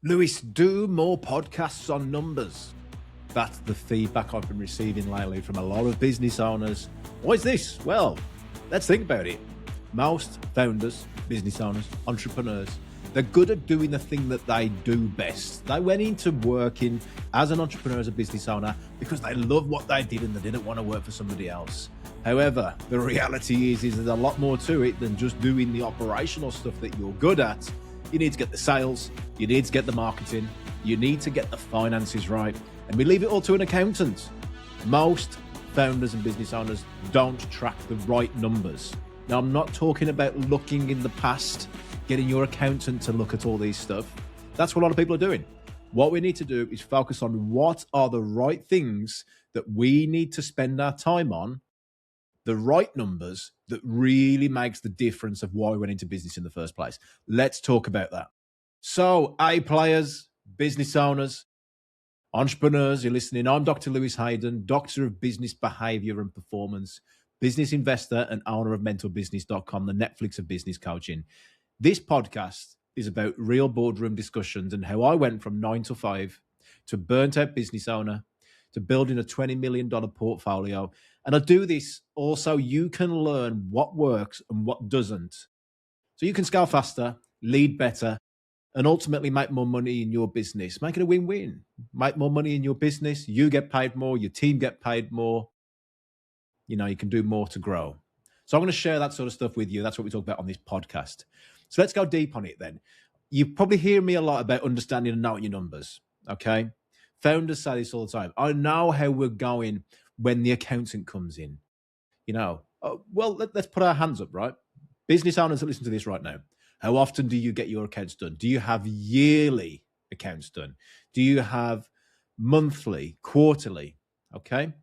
Lewis, do more podcasts on numbers. That's the feedback I've been receiving lately from a lot of business owners. Why is this? Well, let's think about it. Most founders, business owners, entrepreneurs, they're good at doing the thing that they do best. They went into working as an entrepreneur, as a business owner, because they love what they did and they didn't want to work for somebody else. However, the reality is there's a lot more to it than just doing the operational stuff that you're good at. You need to get the sales, you need to get the marketing, you need to get the finances right, and we leave it all to an accountant. Most founders and business owners don't track the right numbers. Now, I'm not talking about looking in the past, getting your accountant to look at all these stuff. That's what a lot of people are doing. What we need to do is focus on what are the right things that we need to spend our time on, the right numbers that really makes the difference of why we went into business in the first place. Let's talk about that. So, A players, business owners, entrepreneurs, you're listening. I'm Dr. Lewis Haydon, Doctor of Business Behaviour and Performance, business investor and owner of mentalbusiness.com, the Netflix of business coaching. This podcast is about real boardroom discussions and how I went from 9 to 5 to burnt out business owner to building a $20 million portfolio. And I do this also you can learn what works and what doesn't. So you can scale faster, lead better, and ultimately make more money in your business. Make it a win-win. Make more money in your business. You get paid more. Your team get paid more. You know, you can do more to grow. So I'm going to share that sort of stuff with you. That's what we talk about on this podcast. So let's go deep on it then. You probably hear me a lot about understanding and knowing your numbers, okay? Founders say this all the time. I know how we're going when the accountant comes in. You know, let's put our hands up, right? Business owners that listen to this right now. How often do you get your accounts done? Do you have yearly accounts done? Do you have monthly, quarterly? Okay.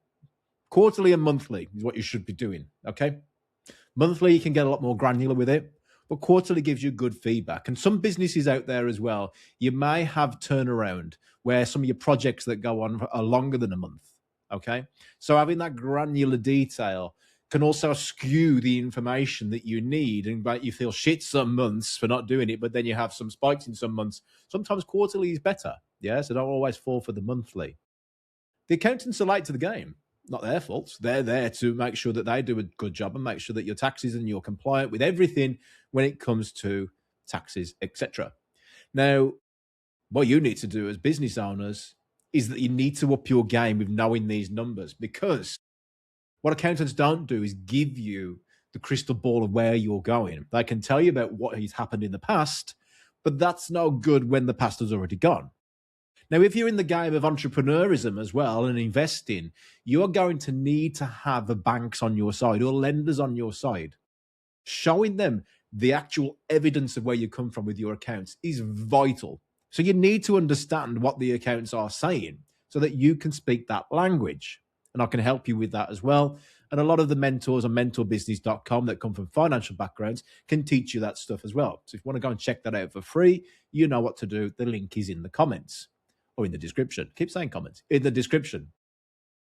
Quarterly and monthly is what you should be doing. Okay. Monthly, you can get a lot more granular with it, but quarterly gives you good feedback. And some businesses out there as well, you may have turnaround where some of your projects that go on are longer than a month. Okay. So having that granular detail can also skew the information that you need and make you feel shit some months for not doing it, but then you have some spikes in some months. Sometimes quarterly is better. Yeah. So don't always fall for the monthly. The accountants are late to the game. Not their fault. They're there to make sure that they do a good job and make sure that your taxes and you're compliant with everything when it comes to taxes, etc. Now, what you need to do as business owners is that you need to up your game with knowing these numbers, because what accountants don't do is give you the crystal ball of where you're going. They can tell you about what has happened in the past, but that's no good when the past has already gone. Now, if you're in the game of entrepreneurism as well and investing, you're going to need to have the banks on your side or lenders on your side. Showing them the actual evidence of where you come from with your accounts is vital. So you need to understand what the accounts are saying so that you can speak that language. And I can help you with that as well. And a lot of the mentors on mentalbusiness.com that come from financial backgrounds can teach you that stuff as well. So if you want to go and check that out for free, you know what to do. The link is in the comments. Or in the description. Keep saying comments. In the description.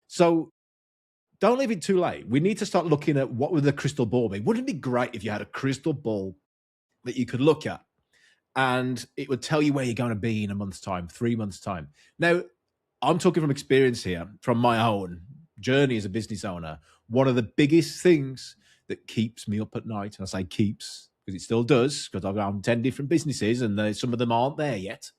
So don't leave it too late. We need to start looking at what would the crystal ball be. Wouldn't it be great if you had a crystal ball that you could look at and it would tell you where you're going to be in a month's time, 3 months' time? Now, I'm talking from experience here, from my own journey as a business owner. One of the biggest things that keeps me up at night, and I say keeps because it still does, because I've owned 10 different businesses and some of them aren't there yet.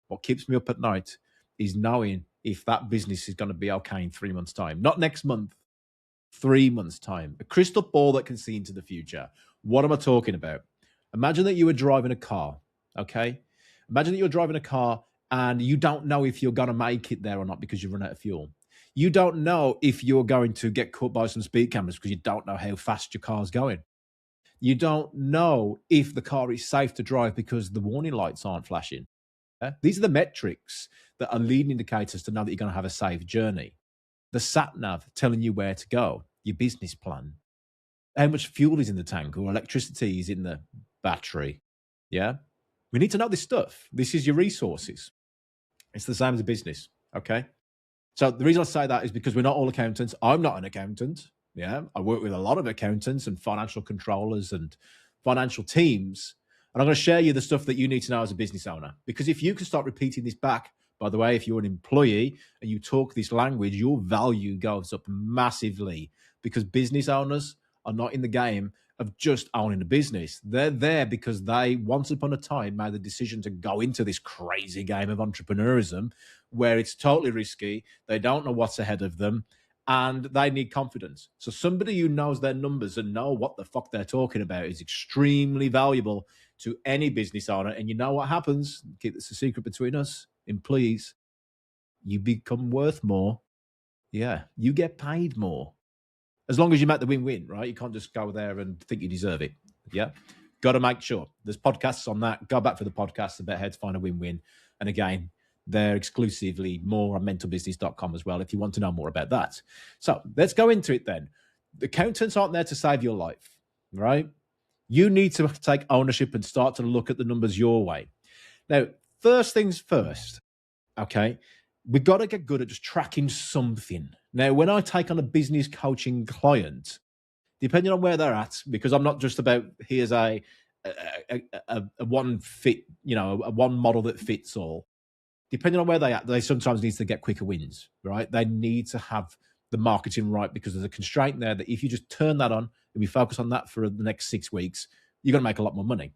What keeps me up at night is knowing if that business is going to be okay in 3 months' time. Not next month, 3 months' time. A crystal ball that can see into the future. What am I talking about? Imagine that you were driving a car, okay? Imagine that you're driving a car and you don't know if you're going to make it there or not because you've run out of fuel. You don't know if you're going to get caught by some speed cameras because you don't know how fast your car's going. You don't know if the car is safe to drive because the warning lights aren't flashing. These are the metrics that are leading indicators to know that you're going to have a safe journey. The sat nav telling you where to go, your business plan, how much fuel is in the tank or electricity is in the battery. Yeah. We need to know this stuff. This is your resources. It's the same as a business. Okay. So the reason I say that is because we're not all accountants. I'm not an accountant. Yeah. I work with a lot of accountants and financial controllers and financial teams. And I'm going to share you the stuff that you need to know as a business owner. Because if you can start repeating this back, by the way, if you're an employee and you talk this language, your value goes up massively, because business owners are not in the game of just owning a business. They're there because they, once upon a time, made the decision to go into this crazy game of entrepreneurism where it's totally risky. They don't know what's ahead of them and they need confidence. So somebody who knows their numbers and know what the fuck they're talking about is extremely valuable to any business owner. And you know what happens? Keep this a secret between us, employees. You become worth more. Yeah, you get paid more. As long as you make the win-win, right? You can't just go there and think you deserve it. Yeah. Got to make sure. There's podcasts on that. Go back for the podcast about how to find a win-win. And again, they're exclusively more on mentalbusiness.com as well if you want to know more about that. So let's go into it then. The accountants aren't there to save your life, right? You need to take ownership and start to look at the numbers your way. Now, first things first, okay? We've got to get good at just tracking something. Now, when I take on a business coaching client, depending on where they're at, because I'm not just about here's a one fit, a one model that fits all. Depending on where they're at, they sometimes need to get quicker wins, right? They need to have the marketing right because there's a constraint there that if you just turn that on and we focus on that for the next 6 weeks, you're going to make a lot more money.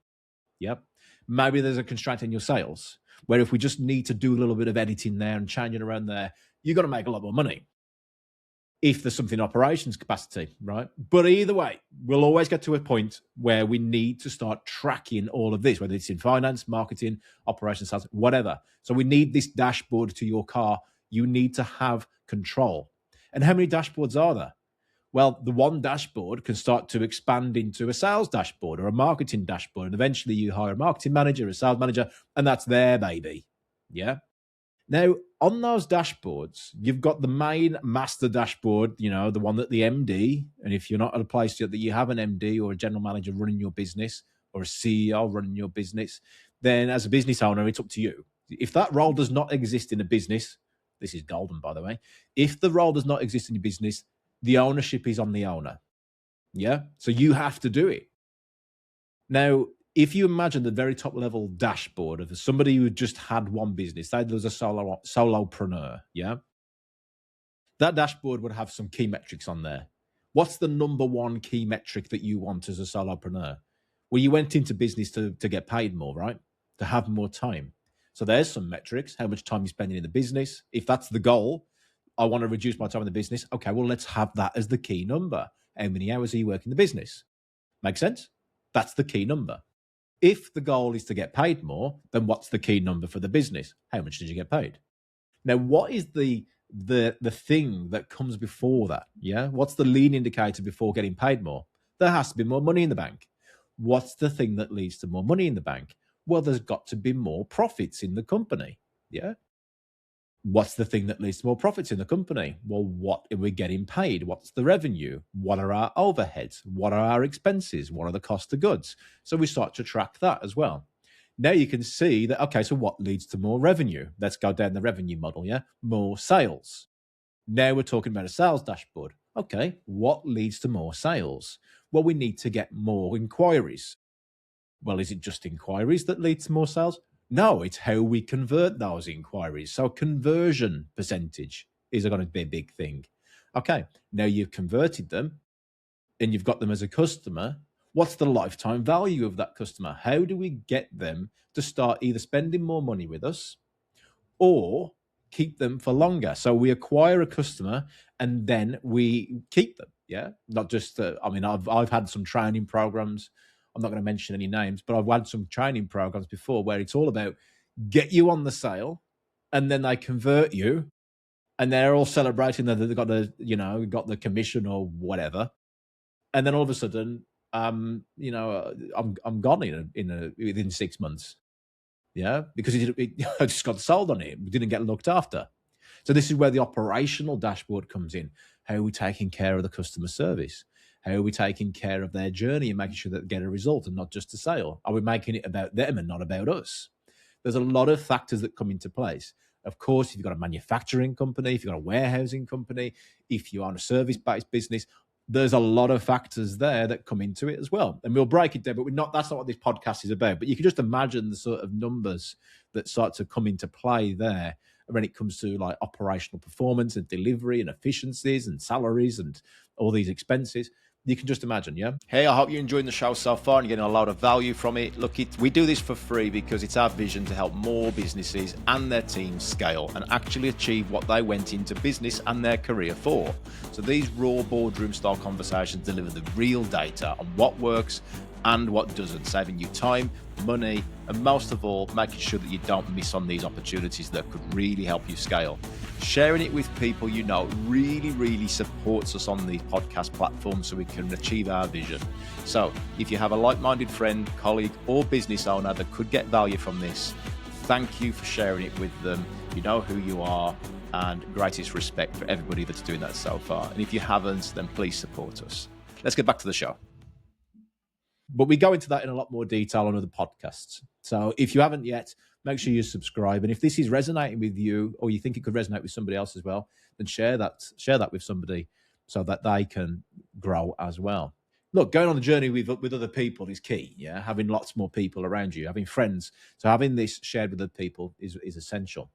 Yep. Maybe there's a constraint in your sales where if we just need to do a little bit of editing there and changing around there, you're going to make a lot more money. If there's something in operations capacity, right? But either way, we'll always get to a point where we need to start tracking all of this, whether it's in finance, marketing, operations, sales, whatever. So we need this dashboard to your car. You need to have control. And how many dashboards are there? Well, the one dashboard can start to expand into a sales dashboard or a marketing dashboard. And eventually you hire a marketing manager, a sales manager, and that's their baby. Yeah. Now, on those dashboards, you've got the main master dashboard, the one that the MD, and if you're not at a place yet that you have an MD or a general manager running your business or a CEO running your business, then as a business owner, it's up to you. If that role does not exist in a business, this is golden, by the way. If the role does not exist in your business, the ownership is on the owner. Yeah. So you have to do it. Now, if you imagine the very top level dashboard of somebody who just had one business, say there was a solopreneur, yeah, that dashboard would have some key metrics on there. What's the number one key metric that you want as a solopreneur? Well, you went into business to get paid more, right? To have more time. So there's some metrics, how much time you're spending in the business. If that's the goal, I want to reduce my time in the business. Okay, well, let's have that as the key number. How many hours are you working in the business? Make sense? That's the key number. If the goal is to get paid more, then what's the key number for the business? How much did you get paid? Now, what is the thing that comes before that? Yeah, what's the lead indicator before getting paid more? There has to be more money in the bank. What's the thing that leads to more money in the bank? Well, there's got to be more profits in the company. Yeah. What's the thing that leads to more profits in the company? Well, what are we getting paid? What's the revenue? What are our overheads? What are our expenses? What are the cost of goods? So we start to track that as well. Now you can see that, okay, so what leads to more revenue? Let's go down the revenue model, yeah? More sales. Now we're talking about a sales dashboard. Okay, what leads to more sales? Well, we need to get more inquiries. Well, is it just inquiries that lead to more sales? No, it's how we convert those inquiries. So conversion percentage is going to be a big thing. Okay, now you've converted them and you've got them as a customer. What's the lifetime value of that customer? How do we get them to start either spending more money with us or keep them for longer? So we acquire a customer and then we keep them. Yeah, not just, I've had some training programs. I'm not going to mention any names, but I've had some training programs before where it's all about get you on the sale and then they convert you and they're all celebrating that they've got got the commission or whatever. And then all of a sudden, I'm gone within 6 months. Yeah, because I just got sold on it. We didn't get looked after. So this is where the operational dashboard comes in. How are we taking care of the customer service? How are we taking care of their journey and making sure that they get a result and not just a sale? Are we making it about them and not about us? There's a lot of factors that come into place. Of course, if you've got a manufacturing company, if you've got a warehousing company, if you are a service-based business, there's a lot of factors there that come into it as well. And we'll break it down, but that's not what this podcast is about. But you can just imagine the sort of numbers that start to come into play there when it comes to like operational performance and delivery and efficiencies and salaries and all these expenses. You can just imagine, yeah? Hey, I hope you're enjoying the show so far and you're getting a lot of value from it. Look, we do this for free because it's our vision to help more businesses and their teams scale and actually achieve what they went into business and their career for. So these raw boardroom style conversations deliver the real data on what works and what doesn't, saving you time, money, and most of all, making sure that you don't miss on these opportunities that could really help you scale. Sharing it with people you know really, really supports us on these podcast platforms so we can achieve our vision. So if you have a like-minded friend, colleague, or business owner that could get value from this, thank you for sharing it with them. You know who you are, and greatest respect for everybody that's doing that so far. And if you haven't, then please support us. Let's get back to the show. But we go into that in a lot more detail on other podcasts. So if you haven't yet, make sure you subscribe. And if this is resonating with you, or you think it could resonate with somebody else as well, then share that with somebody so that they can grow as well. Look, going on the journey with other people is key. Yeah, having lots more people around you, having friends. So having this shared with other people is essential.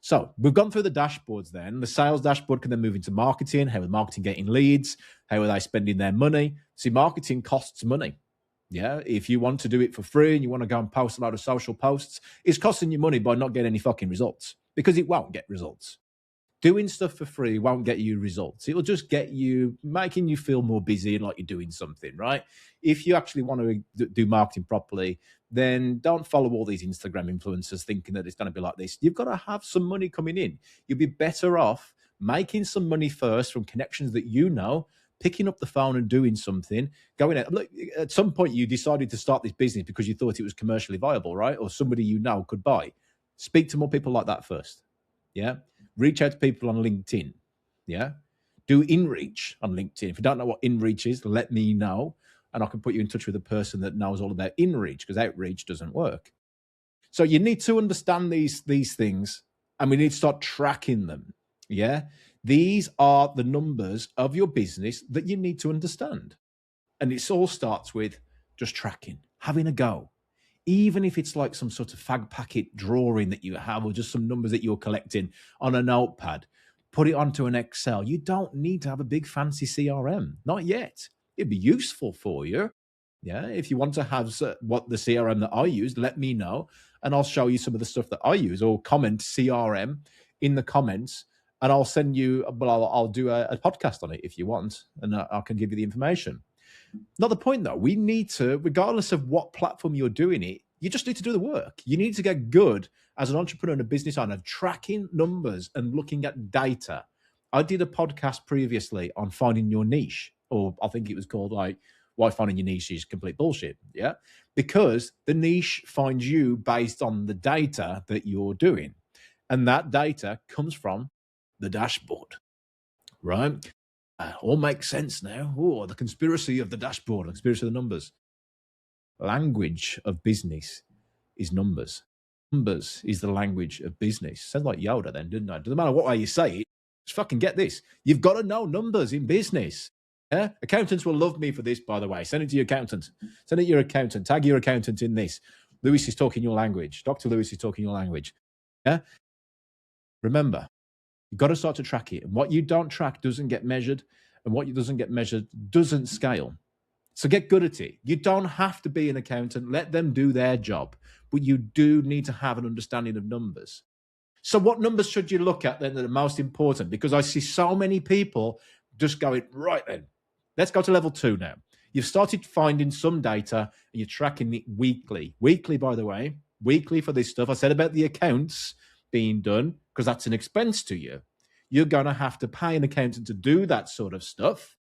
So we've gone through the dashboards then. The sales dashboard can then move into marketing. How is marketing getting leads? How are they spending their money? See, marketing costs money. Yeah, if you want to do it for free and you want to go and post a lot of social posts, it's costing you money by not getting any fucking results, because it won't get results. Doing stuff for free won't get you results. It'll just get you, making you feel more busy and like you're doing something, right? If you actually want to do marketing properly, then don't follow all these Instagram influencers thinking that it's going to be like this. You've got to have some money coming in. You'll be better off making some money first from connections that you know, picking up the phone and doing something, going out. Look, at some point you decided to start this business because you thought it was commercially viable, right? Or somebody you know could buy. Speak to more people like that first. Yeah. Reach out to people on LinkedIn. Yeah. Do inReach on LinkedIn. If you don't know what inReach is, let me know, and I can put you in touch with a person that knows all about inReach, because outreach doesn't work. So you need to understand these things, and we need to start tracking them. Yeah. These are the numbers of your business that you need to understand. And it all starts with just tracking, having a go. Even if it's like some sort of fag packet drawing that you have, or just some numbers that you're collecting on a notepad, put it onto an Excel. You don't need to have a big fancy CRM. Not yet. It'd be useful for you. Yeah. If you want to have what the CRM that I use, let me know, and I'll show you some of the stuff that I use, or comment CRM in the comments. And I'll send you, well, I'll do a podcast on it if you want, and I can give you the information. Not the point, though. We need to, regardless of what platform you're doing it, you just need to do the work. You need to get good as an entrepreneur and a business owner, tracking numbers and looking at data. I did a podcast previously on finding your niche, or I think it was called like why finding your niche is complete bullshit. Yeah. Because the niche finds you based on the data that you're doing. And that data comes from the dashboard, right? All makes sense now. Oh, the conspiracy of the dashboard, the conspiracy of the numbers. Language of business is numbers. Numbers is the language of business. Sounds like Yoda then, didn't it? Doesn't matter what way you say it. Just fucking get this. You've got to know numbers in business. Yeah? Accountants will love me for this, by the way. Send it to your accountant. Send it to your accountant. Tag your accountant in this. Lewis is talking your language. Dr. Lewis is talking your language. Yeah? Remember, you've got to start to track it. And what you don't track doesn't get measured. And what doesn't get measured doesn't scale. So get good at it. You don't have to be an accountant. Let them do their job. But you do need to have an understanding of numbers. So what numbers should you look at then that are most important? Because I see so many people just going, right then, let's go to level 2 now. You've started finding some data and you're tracking it weekly. Weekly, by the way, weekly for this stuff. I said about the accounts being done because that's an expense to you. You're going to have to pay an accountant to do that sort of stuff.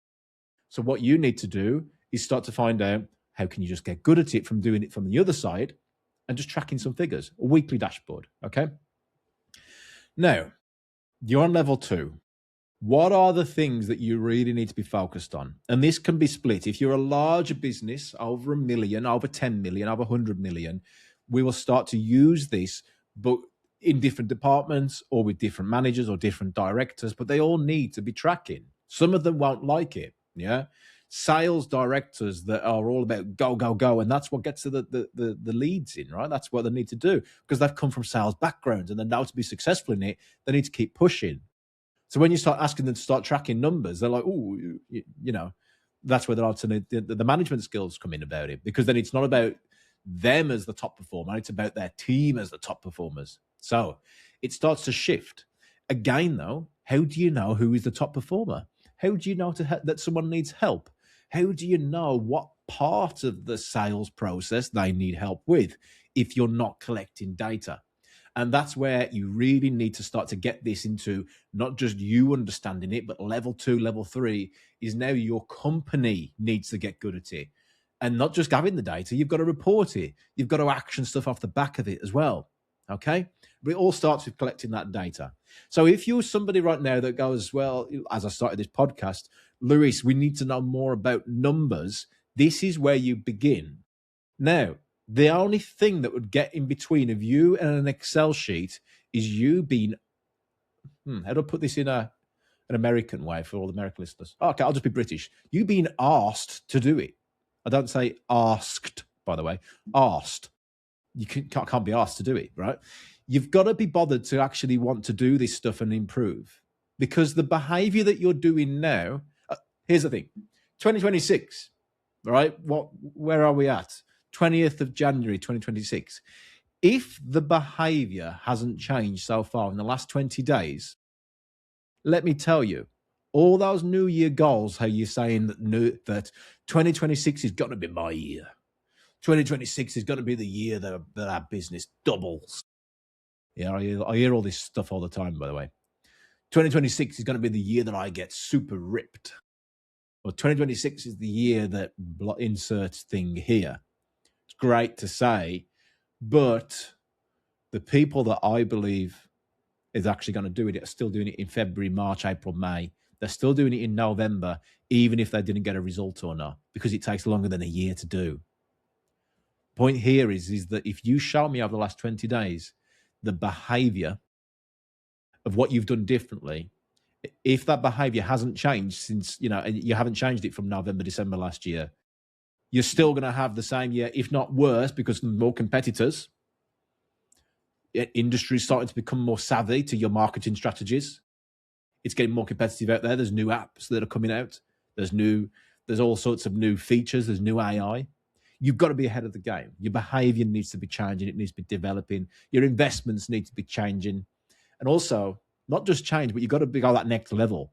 So what you need to do is start to find out how can you just get good at it from doing it from the other side and just tracking some figures, a weekly dashboard, okay? Now, you're on level 2. What are the things that you really need to be focused on? And this can be split. If you're a larger business, over 1 million, over 10 million, over 100 million, we will start to use this, but in different departments or with different managers or different directors, but they all need to be tracking. Some of them won't like it. Yeah. Sales directors that are all about go, go, go. And that's what gets to the leads in, right? That's what they need to do because they've come from sales backgrounds and then now to be successful in it, they need to keep pushing. So when you start asking them to start tracking numbers, they're like, oh, that's where the management skills come in about it, because then it's not about them as the top performer, it's about their team as the top performers. So it starts to shift. Again, though, how do you know who is the top performer? How do you know that someone needs help? How do you know what part of the sales process they need help with if you're not collecting data? And that's where you really need to start to get this into not just you understanding it, but level 2, level 3 is now your company needs to get good at it. And not just having the data, you've got to report it. You've got to action stuff off the back of it as well. Okay? But it all starts with collecting that data. So if you're somebody right now that goes, well, as I started this podcast, Lewis, we need to know more about numbers, this is where you begin. Now, the only thing that would get in between of you and an Excel sheet is you being, how do I put this in an American way for all the American listeners? Okay, I'll just be British. You being asked to do it. I don't say asked, by the way, asked. You can't be asked to do it, right? You've got to be bothered to actually want to do this stuff and improve, because the behavior that you're doing now, here's the thing, 2026, right? Where are we at? 20th of January, 2026. If the behavior hasn't changed so far in the last 20 days, let me tell you, all those New Year goals, how you're saying that 2026 is going to be my year. 2026 is going to be the year that our business doubles. Yeah, I hear all this stuff all the time, by the way. 2026 is going to be the year that I get super ripped. Or 2026 is the year that inserts thing here. It's great to say, but the people that I believe is actually going to do it are still doing it in February, March, April, May. They're still doing it in November, even if they didn't get a result or not, because it takes longer than a year to do. Point here is that if you show me over the last 20 days the behavior of what you've done differently, if that behavior hasn't changed since, you haven't changed it from November, December last year, you're still going to have the same year, if not worse, because more competitors. Industry is starting to become more savvy to your marketing strategies. It's getting more competitive out there. There's new apps that are coming out. There's all sorts of new features. There's new AI. You've got to be ahead of the game. Your behavior needs to be changing. It needs to be developing. Your investments need to be changing. And also, not just change, but you've got to go that next level.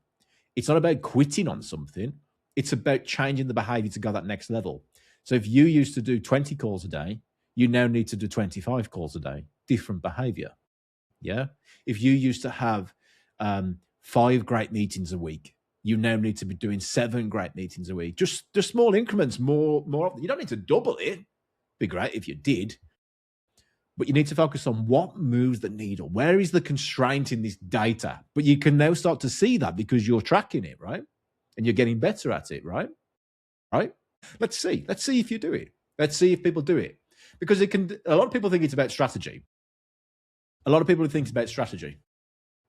It's not about quitting on something. It's about changing the behavior to go that next level. So if you used to do 20 calls a day, you now need to do 25 calls a day. Different behavior. Yeah. If you used to have 5 great meetings a week, you now need to be doing 7 great meetings a week. Just small increments, more. You don't need to double it. Be great if you did. But you need to focus on what moves the needle. Where is the constraint in this data? But you can now start to see that because you're tracking it, right? And you're getting better at it, right? Right? Let's see if you do it. Let's see if people do it. Because a lot of people think it's about strategy. A lot of people think it's about strategy.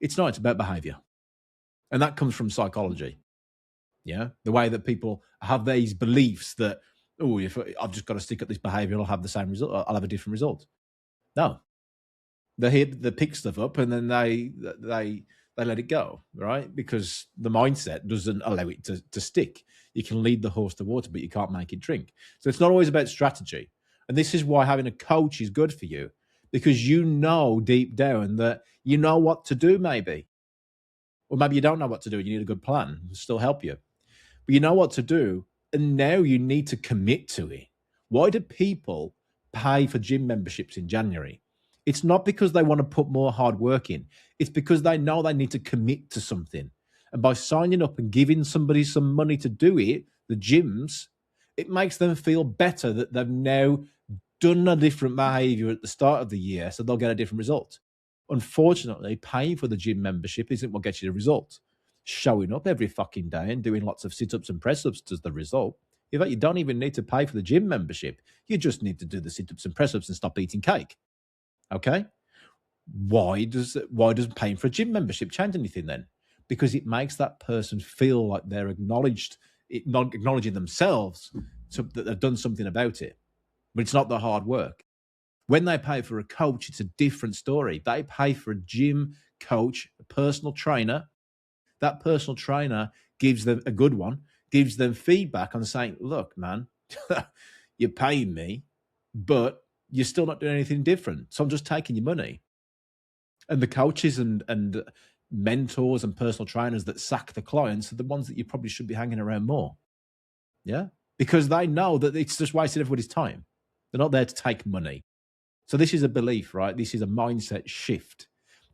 It's not, it's about behavior. And that comes from psychology. Yeah. The way that people have these beliefs that, if I've just got to stick at this behavior, I'll have the same result. I'll have a different result. No. They pick stuff up and then they let it go, right? Because the mindset doesn't allow it to stick. You can lead the horse to water, but you can't make it drink. So it's not always about strategy. And this is why having a coach is good for you, because you know deep down that you know what to do maybe. Or maybe you don't know what to do and you need a good plan to still help you. But you know what to do, and now you need to commit to it. Why do people pay for gym memberships in January? It's not because they want to put more hard work in. It's because they know they need to commit to something. And by signing up and giving somebody some money to do it, the gyms, it makes them feel better that they've now done a different behavior at the start of the year, so they'll get a different result. Unfortunately, paying for the gym membership isn't what gets you the result. Showing up every fucking day and doing lots of sit-ups and press-ups does the result. In fact, you don't even need to pay for the gym membership. You just need to do the sit-ups and press-ups and stop eating cake. Okay? Why does paying for a gym membership change anything then? Because it makes that person feel like they're acknowledged not acknowledging themselves that they've done something about it. But it's not the hard work. When they pay for a coach, it's a different story. They pay for a gym coach, a personal trainer. That personal trainer gives them a good one, gives them feedback on saying, look, man, you're paying me, but you're still not doing anything different. So I'm just taking your money. And the coaches and mentors and personal trainers that sack the clients are the ones that you probably should be hanging around more. Yeah. Because they know that it's just wasted everybody's time. They're not there to take money. So this is a belief, right? This is a mindset shift.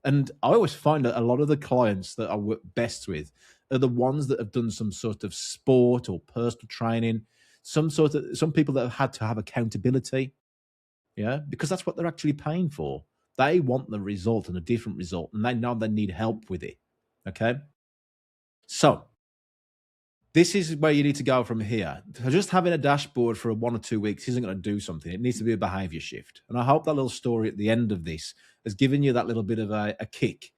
And I always find that a lot of the clients that I work best with are the ones that have done some sort of sport or personal training, some people that have had to have accountability. Yeah. Because that's what they're actually paying for. They want the result and a different result, and they know they need help with it. Okay. So this is where you need to go from here. Just having a dashboard for 1 or 2 weeks isn't going to do something. It needs to be a behavior shift. And I hope that little story at the end of this has given you that little bit of a kick,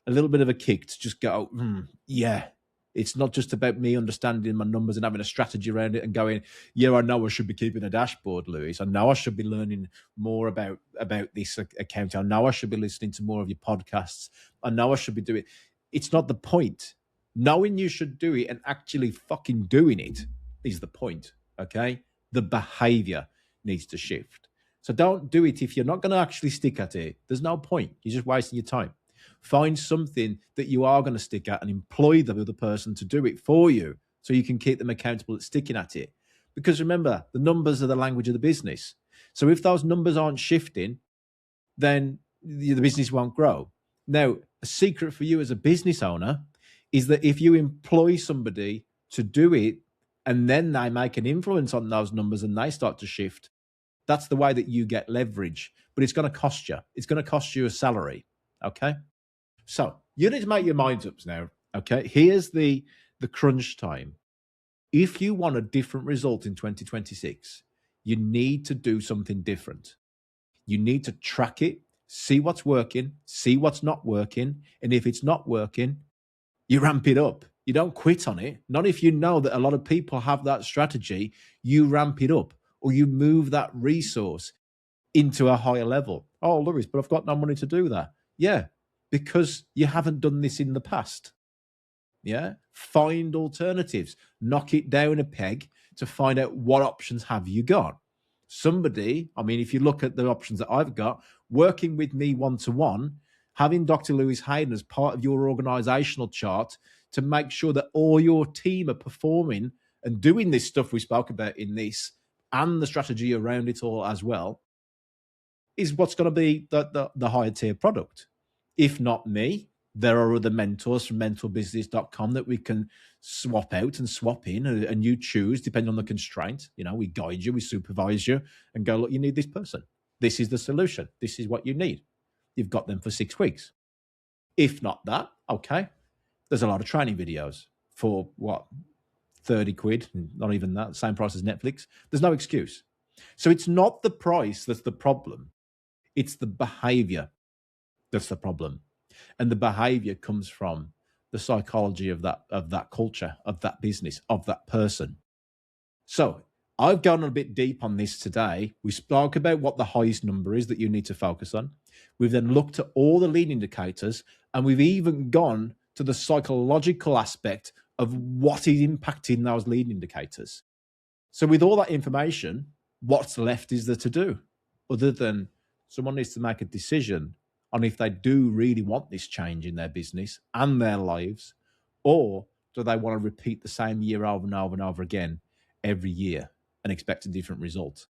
to just go, yeah, it's not just about me understanding my numbers and having a strategy around it and going, yeah, I know I should be keeping a dashboard, Lewis. I know I should be learning more about this accounting. I know I should be listening to more of your podcasts. I know I should be doing. It's not the point. Knowing you should do it and actually fucking doing it is the point, okay? The behavior needs to shift. So don't do it if you're not going to actually stick at it. There's no point. You're just wasting your time. Find something that you are going to stick at and employ the other person to do it for you so you can keep them accountable at sticking at it. Because remember, the numbers are the language of the business. So if those numbers aren't shifting, then the business won't grow. Now, a secret for you as a business owner is that if you employ somebody to do it and then they make an influence on those numbers and they start to shift, that's the way that you get leverage. But it's going to cost you. It's going to cost you a salary, okay? So you need to make your minds up now, okay? Here's the crunch time. If you want a different result in 2026, you need to do something different. You need to track it, see what's working, see what's not working. And if it's not working, you ramp it up. You don't quit on it. Not if you know that a lot of people have that strategy. You ramp it up or you move that resource into a higher level. Oh, Lewis, but I've got no money to do that. Yeah, because you haven't done this in the past. Yeah, find alternatives. Knock it down a peg to find out what options have you got. If you look at the options that I've got, working with me one-to-one, having Dr. Lewis Haydon as part of your organizational chart to make sure that all your team are performing and doing this stuff we spoke about in this and the strategy around it all as well is what's going to be the higher tier product. If not me, there are other mentors from mentorbusiness.com that we can swap out and swap in, and you choose depending on the constraint. We guide you, we supervise you and go, look, you need this person. This is the solution. This is what you need. You've got them for 6 weeks. If not that, okay, there's a lot of training videos for 30 quid, not even that, same price as Netflix. There's no excuse. So it's not the price that's the problem. It's the behavior that's the problem. And the behavior comes from the psychology of that culture, of that business, of that person. So I've gone a bit deep on this today. We spoke about what the highest number is that you need to focus on. We've then looked at all the lead indicators, and we've even gone to the psychological aspect of what is impacting those lead indicators. So with all that information, what's left is there to do other than someone needs to make a decision on if they do really want this change in their business and their lives, or do they want to repeat the same year over and over and over again every year and expect a different result?